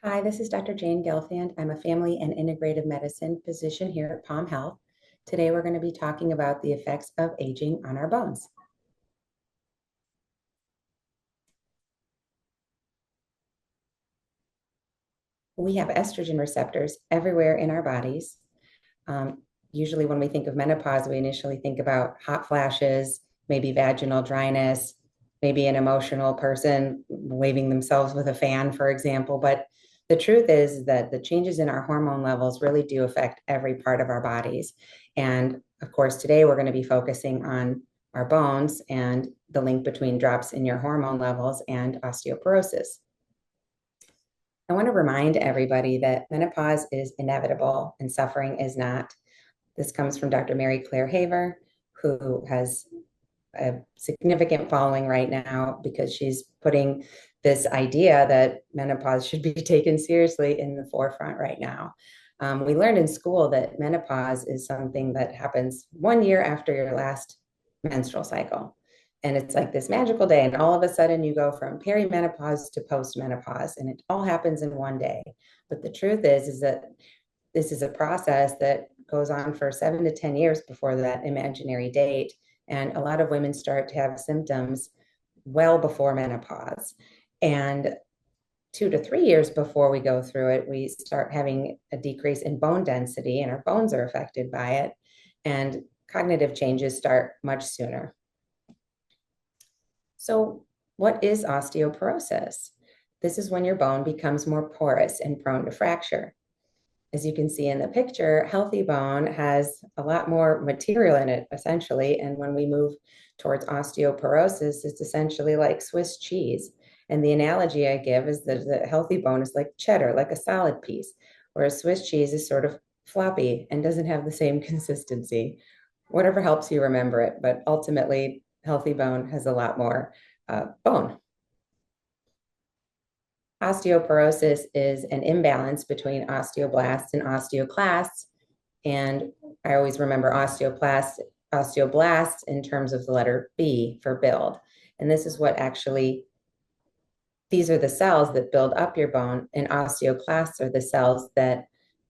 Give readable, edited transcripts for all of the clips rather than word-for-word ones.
Hi, this is Dr. Jane Gelfand. I'm a family and integrative medicine physician here at Palm Health. Today, we're going to be talking about the effects of aging on our bones. We have estrogen receptors everywhere in our bodies. Usually, when we think of menopause, we initially think about hot flashes, maybe vaginal dryness, maybe an emotional person waving themselves with a fan, for example. But the truth is that the changes in our hormone levels really do affect every part of our bodies. And of course, today we're going to be focusing on our bones and the link between drops in your hormone levels and osteoporosis. I want to remind everybody that menopause is inevitable and suffering is not. This comes from Dr. Mary Claire Haver, who has a significant following right now because she's putting this idea that menopause should be taken seriously in the forefront right now. We learned in school that menopause is something that happens 1 year after your last menstrual cycle. And it's like this magical day, and all of a sudden you go from perimenopause to postmenopause, and it all happens in one day. But the truth is that this is a process that goes on for 7 to 10 years before that imaginary date. And a lot of women start to have symptoms well before menopause. And 2 to 3 years before we go through it, we start having a decrease in bone density, and our bones are affected by it. And cognitive changes start much sooner. So, what is osteoporosis? This is when your bone becomes more porous and prone to fracture. As you can see in the picture, healthy bone has a lot more material in it, essentially. And when we move towards osteoporosis, it's essentially like Swiss cheese. And the analogy I give is that the healthy bone is like cheddar, like a solid piece, whereas Swiss cheese is sort of floppy and doesn't have the same consistency. Whatever helps you remember it, but ultimately, healthy bone has a lot more bone. Osteoporosis is an imbalance between osteoblasts and osteoclasts. And I always remember osteoblasts in terms of the letter B for build. And this is what actually, these are the cells that build up your bone, and osteoclasts are the cells that,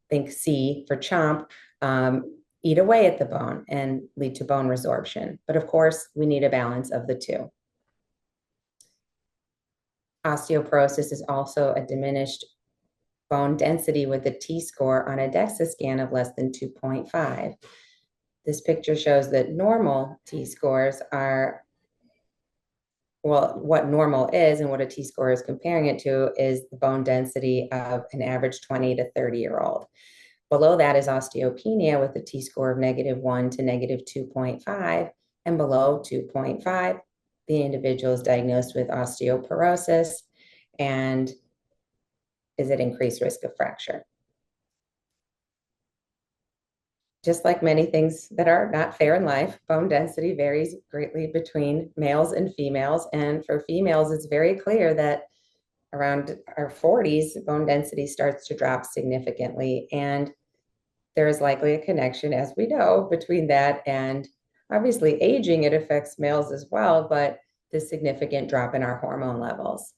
think C for chomp, eat away at the bone and lead to bone resorption. But of course, we need a balance of the two. Osteoporosis is also a diminished bone density with a T-score on a DEXA scan of less than 2.5. This picture shows that normal T-scores are, well, what normal is and what a T-score is comparing it to is the bone density of an average 20 to 30-year-old. Below that is osteopenia with a T-score of -1 to -2.5, and below 2.5, the individual is diagnosed with osteoporosis and is at increased risk of fracture. Just like many things that are not fair in life, bone density varies greatly between males and females. And for females, it's very clear that around our 40s, bone density starts to drop significantly. And there is likely a connection, as we know, between that and obviously aging. It affects males as well, but the significant drop in our hormone levels.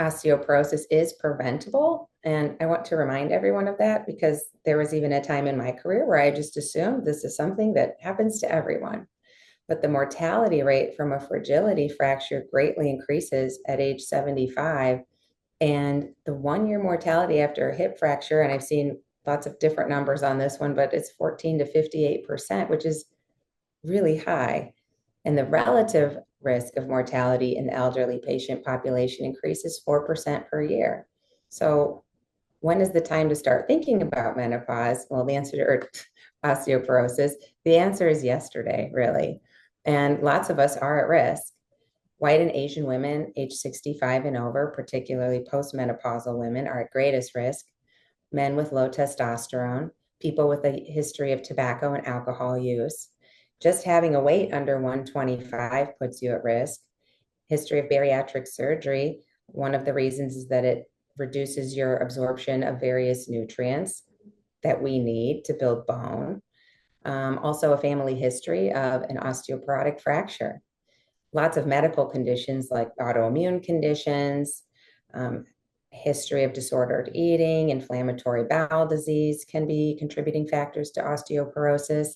Osteoporosis is preventable. And I want to remind everyone of that because there was even a time in my career where I just assumed this is something that happens to everyone. But the mortality rate from a fragility fracture greatly increases at age 75. And the 1 year mortality after a hip fracture, and I've seen lots of different numbers on this one, but it's 14 to 58%, which is really high. And the relative risk of mortality in the elderly patient population increases 4% per year. So when is the time to start thinking about menopause? Well, the answer to osteoporosis, the answer is yesterday, really. And lots of us are at risk. White and Asian women age 65 and over, particularly postmenopausal women, are at greatest risk. Men with low testosterone, people with a history of tobacco and alcohol use. Just having a weight under 125 puts you at risk. History of bariatric surgery, one of the reasons is that it reduces your absorption of various nutrients that we need to build bone. Also, a family history of an osteoporotic fracture. lots of medical conditions like autoimmune conditions, um, history of disordered eating, inflammatory bowel disease can be contributing factors to osteoporosis,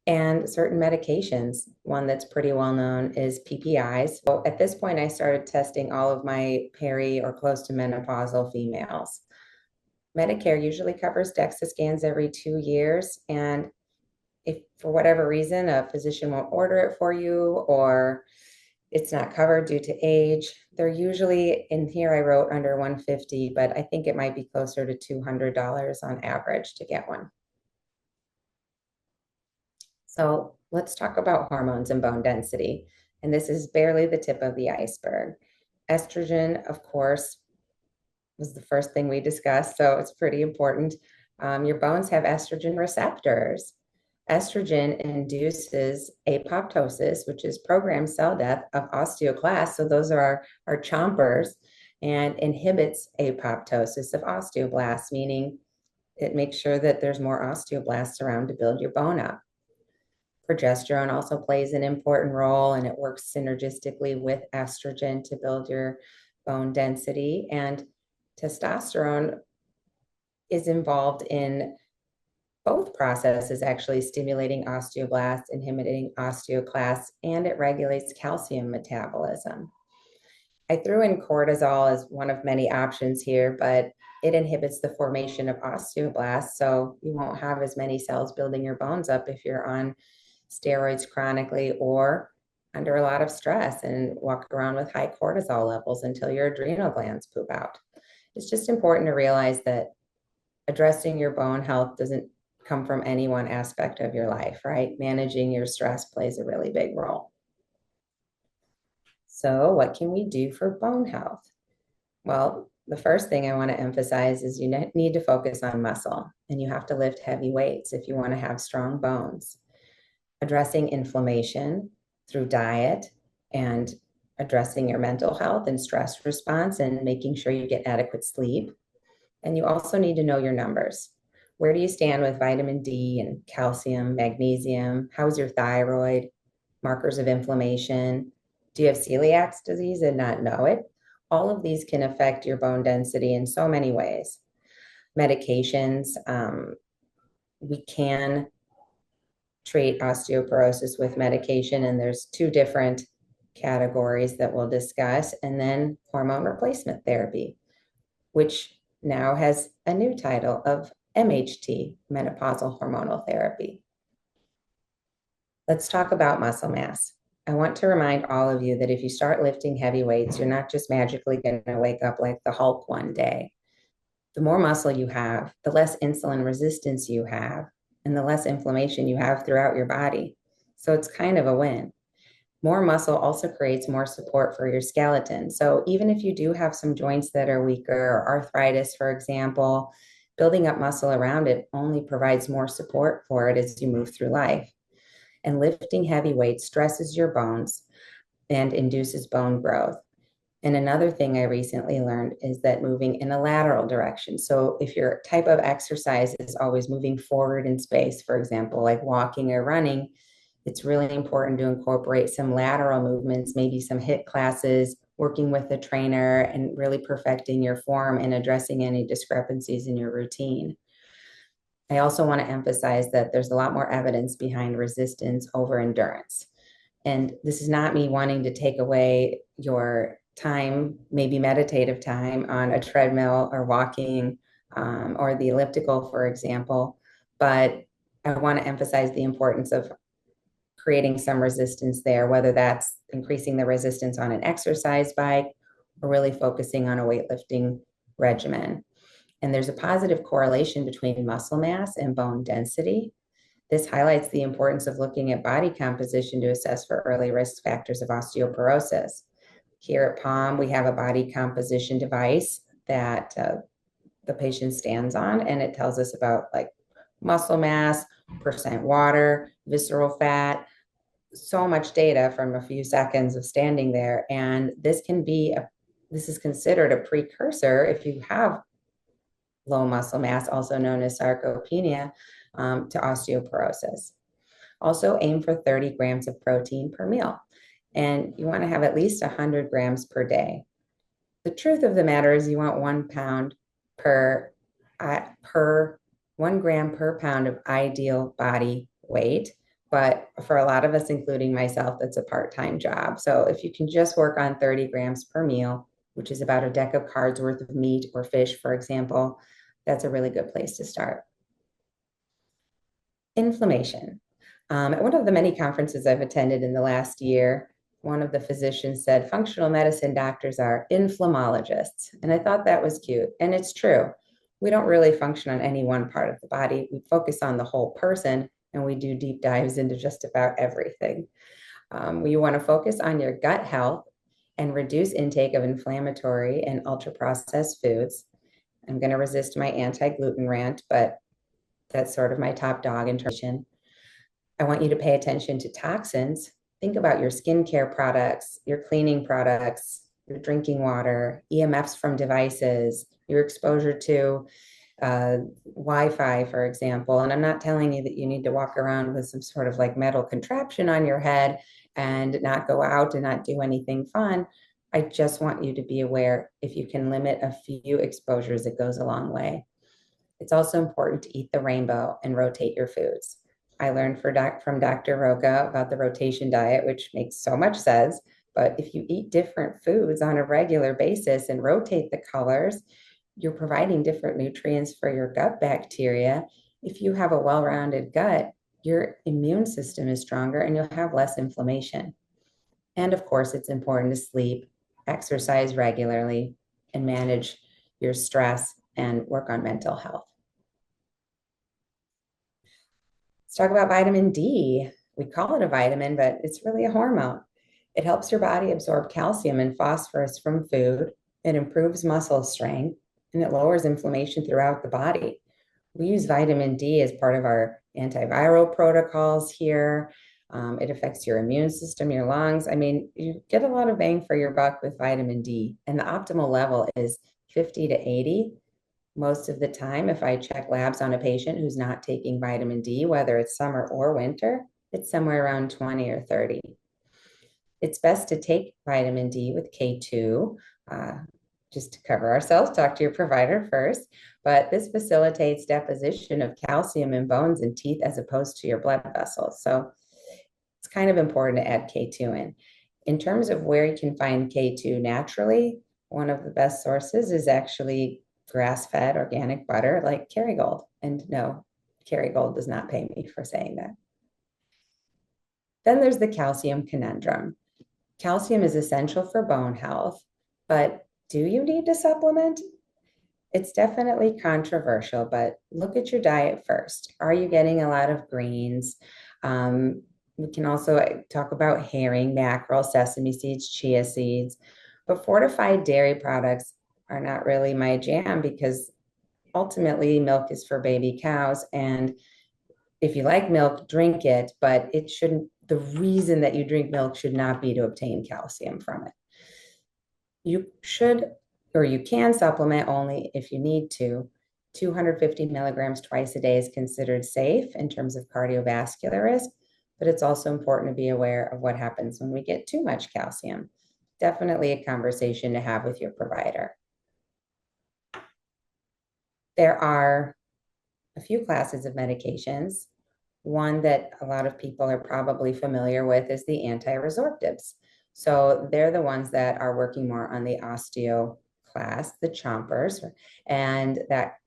and certain medications. One that's pretty well known is PPIs. So at this point, I started testing all of my peri or close to menopausal females. Medicare usually covers DEXA scans every 2 years. And if for whatever reason a physician won't order it for you or it's not covered due to age, they're usually in here. I wrote under 150, but I think it might be closer to $200 on average to get one. So let's talk about hormones and bone density. And this is barely the tip of the iceberg. Estrogen, of course, was the first thing we discussed, so it's pretty important. Your bones have estrogen receptors. Estrogen induces apoptosis, which is programmed cell death of osteoclasts. So those are our chompers, and inhibits apoptosis of osteoblasts, meaning it makes sure that there's more osteoblasts around to build your bone up. Progesterone also plays an important role, and it works synergistically with estrogen to build your bone density. And testosterone is involved in both processes, actually stimulating osteoblasts, inhibiting osteoclasts, and it regulates calcium metabolism. I threw in cortisol as one of many options here, but it inhibits the formation of osteoblasts, so you won't have as many cells building your bones up if you're on steroids chronically or under a lot of stress and walk around with high cortisol levels until your adrenal glands poop out. It's just important to realize that addressing your bone health doesn't come from any one aspect of your life, right? Managing your stress plays a really big role. So, what can we do for bone health? Well, the first thing I want to emphasize is you need to focus on muscle, and you have to lift heavy weights if you want to have strong bones. Addressing inflammation through diet and addressing your mental health and stress response and making sure you get adequate sleep. And you also need to know your numbers. Where do you stand with vitamin D and calcium, magnesium? How's your thyroid? Markers of inflammation? Do you have celiac disease and not know it? All of these can affect your bone density in so many ways. Medications, we can treat osteoporosis with medication, and there's two different categories that we'll discuss, and then hormone replacement therapy, which now has a new title of MHT, menopausal hormonal therapy. Let's talk about muscle mass. I want to remind all of you that if you start lifting heavy weights, you're not just magically going to wake up like the Hulk one day. The more muscle you have, the less insulin resistance you have, and the less inflammation you have throughout your body. So it's kind of a win. More muscle also creates more support for your skeleton. So even if you do have some joints that are weaker, or arthritis, for example, building up muscle around it only provides more support for it as you move through life. And lifting heavy weights stresses your bones and induces bone growth. And another thing I recently learned is that moving in a lateral direction. So if your type of exercise is always moving forward in space, for example, like walking or running, it's really important to incorporate some lateral movements, maybe some HIIT classes, working with a trainer, and really perfecting your form and addressing any discrepancies in your routine. I also want to emphasize that there's a lot more evidence behind resistance over endurance. And this is not me wanting to take away your time, maybe meditative time on a treadmill or walking, or the elliptical, for example. But I want to emphasize the importance of creating some resistance there, whether that's increasing the resistance on an exercise bike or really focusing on a weightlifting regimen. And there's a positive correlation between muscle mass and bone density. This highlights the importance of looking at body composition to assess for early risk factors of osteoporosis. Here at POM, we have a body composition device that the patient stands on, and it tells us about like muscle mass, percent water, visceral fat, so much data from a few seconds of standing there. And this is considered a precursor if you have low muscle mass, also known as sarcopenia, to osteoporosis. Also aim for 30 grams of protein per meal. And you want to have at least 100 grams per day. The truth of the matter is you want 1 pound per 1 gram per pound of ideal body weight. But for a lot of us, including myself, that's a part-time job. So if you can just work on 30 grams per meal, which is about a deck of cards worth of meat or fish, for example, that's a really good place to start. Inflammation. At one of the many conferences I've attended in the last year, one of the physicians said functional medicine doctors are inflammologists. And I thought that was cute. And it's true. We don't really function on any one part of the body. We focus on the whole person and we do deep dives into just about everything. We want to focus on your gut health and reduce intake of inflammatory and ultra processed foods. I'm going to resist my anti-gluten rant, but that's sort of my top dog in terms of. I want you to pay attention to toxins. Think about your skincare products, your cleaning products, your drinking water, EMFs from devices, your exposure to Wi-Fi, for example. And I'm not telling you that you need to walk around with some sort of like metal contraption on your head and not go out and not do anything fun. I just want you to be aware if you can limit a few exposures, it goes a long way. It's also important to eat the rainbow and rotate your foods. I learned from Dr. Roca about the rotation diet, which makes so much sense. But if you eat different foods on a regular basis and rotate the colors, you're providing different nutrients for your gut bacteria. If you have a well-rounded gut, your immune system is stronger and you'll have less inflammation. And of course, it's important to sleep, exercise regularly, and manage your stress and work on mental health. Let's talk about vitamin D. We call it a vitamin, but it's really a hormone. It helps your body absorb calcium and phosphorus from food. It improves muscle strength and it lowers inflammation throughout the body. We use vitamin D as part of our antiviral protocols here. It affects your immune system, your lungs. I mean, you get a lot of bang for your buck with vitamin D, and the optimal level is 50 to 80. Most of the time, if I check labs on a patient who's not taking vitamin D, whether it's summer or winter, it's somewhere around 20 or 30. It's best to take vitamin D with K2. Just to cover ourselves, talk to your provider first. But this facilitates deposition of calcium in bones and teeth as opposed to your blood vessels. So it's kind of important to add K2 in. In terms of where you can find K2 naturally, one of the best sources is actually grass-fed organic butter like Kerrygold. And no, Kerrygold does not pay me for saying that. Then there's the calcium conundrum. Calcium is essential for bone health, but do you need to supplement? It's definitely controversial, but look at your diet first. Are you getting a lot of greens? We can also talk about herring, mackerel, sesame seeds, chia seeds, but fortified dairy products are not really my jam because ultimately milk is for baby cows. And if you like milk, drink it, but it shouldn't, the reason that you drink milk should not be to obtain calcium from it. You should, or you can supplement only if you need to. 250 milligrams twice a day is considered safe in terms of cardiovascular risk, but it's also important to be aware of what happens when we get too much calcium. Definitely a conversation to have with your provider. There are a few classes of medications. One that a lot of people are probably familiar with is the anti-resorptives. So they're the ones that are working more on the osteo class, the chompers, and that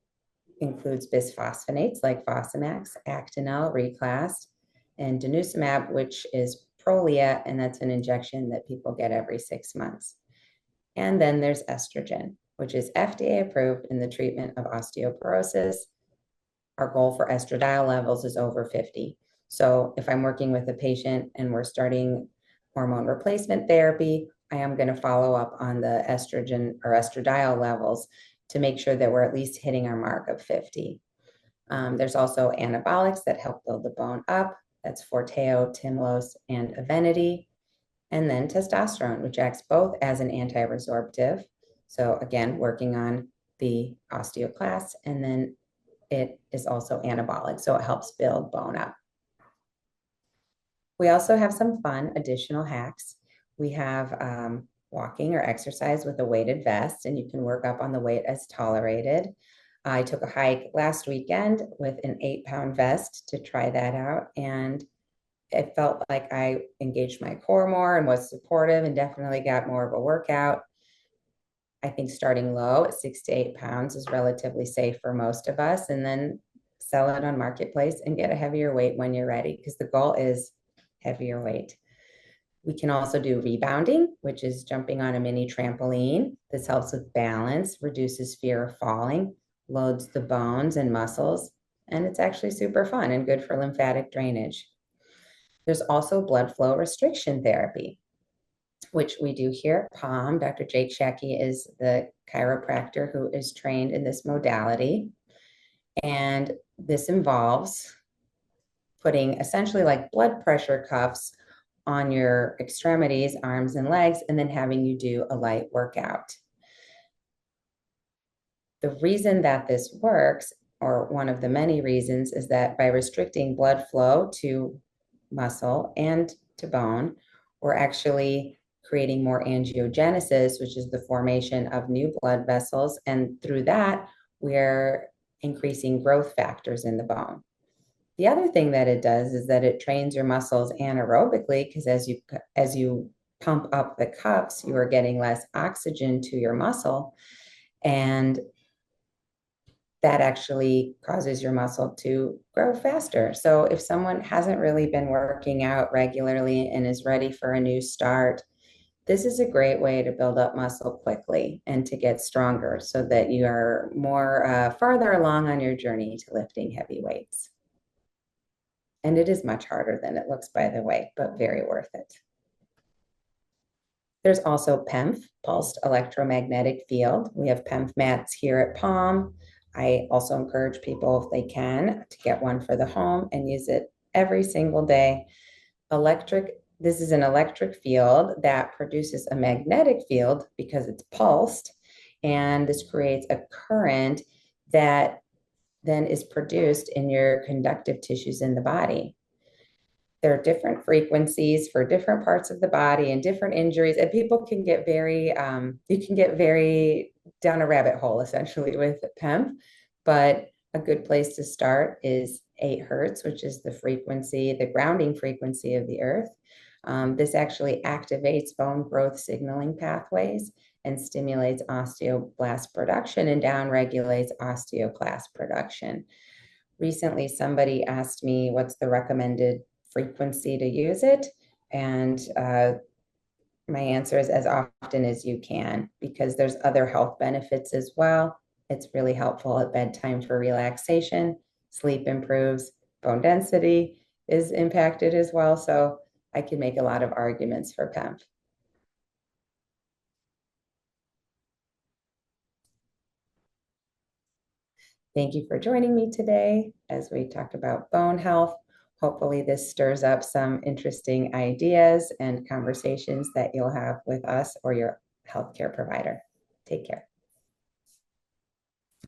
includes bisphosphonates like Fosamax, Actonel, Reclast, and denosumab, which is Prolia, and that's an injection that people get every 6 months. And then there's estrogen, which is FDA approved in the treatment of osteoporosis. Our goal for estradiol levels is over 50. So if I'm working with a patient and we're starting hormone replacement therapy, I am going to follow up on the estrogen or estradiol levels to make sure that we're at least hitting our mark of 50. There's also anabolics that help build the bone up. That's Forteo, Tymlos, and Evenity. And then testosterone, which acts both as an anti-resorptive. So again, working on the osteoclast, and then it is also anabolic, so it helps build bone up. We also have some fun additional hacks. We have walking or exercise with a weighted vest, and you can work up on the weight as tolerated. I took a hike last weekend with an 8-pound vest to try that out, and it felt like I engaged my core more and was supportive and definitely got more of a workout. I think starting low at 6 to 8 pounds is relatively safe for most of us, and then sell it on Marketplace and get a heavier weight when you're ready, because the goal is heavier weight. We can also do rebounding, which is jumping on a mini trampoline. This helps with balance, reduces fear of falling, loads the bones and muscles, and it's actually super fun and good for lymphatic drainage. There's also blood flow restriction therapy, which we do here at POM. Dr. Jake Shackey is the chiropractor who is trained in this modality. And this involves putting essentially like blood pressure cuffs on your extremities, arms and legs, and then having you do a light workout. The reason that this works, or one of the many reasons, is that by restricting blood flow to muscle and to bone, we're actually creating more angiogenesis, which is the formation of new blood vessels. And through that, we're increasing growth factors in the bone. The other thing that it does is that it trains your muscles anaerobically, because as you pump up the cuffs, you are getting less oxygen to your muscle, and that actually causes your muscle to grow faster. So if someone hasn't really been working out regularly and is ready for a new start, this is a great way to build up muscle quickly and to get stronger so that you are more farther along on your journey to lifting heavy weights. And it is much harder than it looks, by the way, but very worth it. There's also PEMF, pulsed electromagnetic field. We have PEMF mats here at POM. I also encourage people, if they can, to get one for the home and use it every single day. This is an electric field that produces a magnetic field because it's pulsed, and this creates a current that then is produced in your conductive tissues in the body. There are different frequencies for different parts of the body and different injuries, and people can get you can get very down a rabbit hole essentially with PEMF, but a good place to start is 8 hertz, which is the frequency, the grounding frequency of the earth. This actually activates bone growth signaling pathways and stimulates osteoblast production and downregulates osteoclast production. Recently, somebody asked me what's the recommended frequency to use it, and my answer is as often as you can, because there's other health benefits as well. It's really helpful at bedtime for relaxation, sleep improves, bone density is impacted as well. So I can make a lot of arguments for PEMF. Thank you for joining me today as we talked about bone health. Hopefully this stirs up some interesting ideas and conversations that you'll have with us or your healthcare provider. Take care.